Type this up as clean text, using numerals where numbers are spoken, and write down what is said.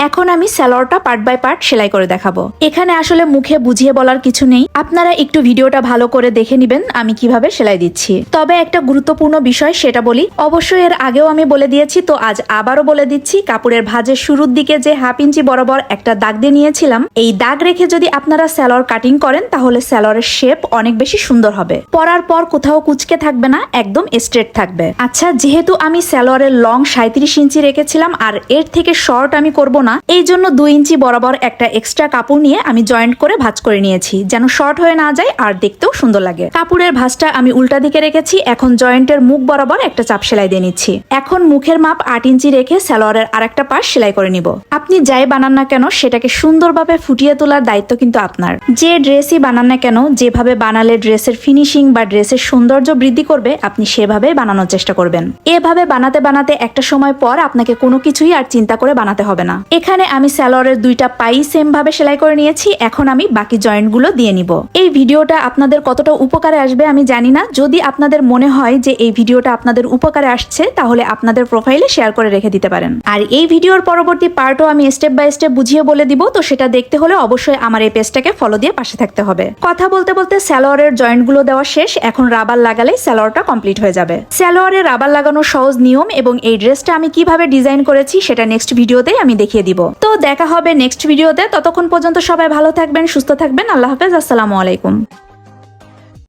এখন আমি সালোয়ারটা পার্ট বাই পার্ট সেলাই করে দেখাবো। এখানে আসলে মুখে বুঝিয়ে বলার কিছু নেই, আপনারা একটু ভিডিওটা ভালো করে দেখে নিবেন আমি কিভাবে সেলাই দিচ্ছি। তবে একটা গুরুত্বপূর্ণ বিষয় সেটা বলি, অবশ্যই এর আগেও আমি বলে দিয়েছি, তো আজ আবারও বলে দিচ্ছি, কাপড়ের ভাঁজের শুরুর দিকে যে 1/2 ইঞ্চি বরাবর একটা দাগ দিয়ে নিয়েছিলাম, এই দাগ রেখে যদি আপনারা সালোয়ার কাটিং করেন তাহলে সালোয়ারের শেপ অনেক বেশি সুন্দর হবে। পরার পর কোথাও কুচকে থাকবে না, একদম স্ট্রেট থাকবে। আচ্ছা, যেহেতু আমি সালোয়ারের লং 37 ইঞ্চি রেখেছিলাম আর এর থেকে শর্ট আমি করব না, এই জন্য 2 ইঞ্চি বরাবর একটা এক্সট্রা কাপড় নিয়ে আমি জয়েন্ট করে ভাঁজ করে নিয়েছি, যেন শর্ট হয়ে না যায় আর দেখতেও সুন্দর লাগে। কাপড়ের ভাঁজটা আমি উল্টা দিকে রেখেছি। এখন জয়েন্টের মুখ বরাবর একটা চাপ সেলাই দিয়ে নিচ্ছি। এখন মুখের মাপ 8 ইঞ্চি রেখে সালোয়ারের আরেকটা পাশ সেলাই করে নিব। আপনি যাই বানান না কেন সেটাকে সুন্দরভাবে ফুটিয়ে তোলার দায়িত্ব কিন্তু আপনার। যে ড্রেসই বানান না কেন, যেভাবে বানালে ড্রেসের ফিনিশিং বা ড্রেসের সৌন্দর্য বৃদ্ধি করবে আপনি সেভাবে বানানোর চেষ্টা করবেন। এভাবে বানাতে বানাতে একটা সময় পর আপনাকে কোনো কিছুই আর চিন্তা করে বানাতে হবে না। এখানে আমি সালোয়ারের 2টা পাই সেম ভাবে সেলাই করে নিয়েছি। এখন আমি বাকি জয়েন্ট গুলো দিয়ে নিব। এই ভিডিওটা আপনাদের কতটা উপকারে আসবে আমি জানি না। যদি আপনাদের মনে হয় যে এই ভিডিওটা আপনাদের উপকারে আসছে তাহলে আপনাদের প্রোফাইলে শেয়ার করে রেখে দিতে পারেন। আর এই ভিডিওর পরবর্তী পার্টও আমি স্টেপ বাই স্টেপ বুঝিয়ে বলে দিব, তো সেটা দেখতে হলে অবশ্যই আমার এই পেজটাকে ফলো দিয়ে পাশে থাকতে হবে। কথা বলতে বলতে সালোয়ারের জয়েন্ট গুলো দেওয়া শেষ। এখন রাবার লাগালেই সালোয়ারটা কমপ্লিট হয়ে যাবে। সালোয়ারে রাবার লাগানোর সহজ নিয়ম এবং এই ড্রেসটা আমি কিভাবে ডিজাইন করেছি সেটা নেক্সট ভিডিওতে আমি দেখিয়ে দিব। তো দেখা হবে নেক্সট ভিডিওতে। ততক্ষণ পর্যন্ত সবাই ভালো থাকবেন, সুস্থ থাকবেন। আল্লাহ হাফেজ, আসসালামু আলাইকুম।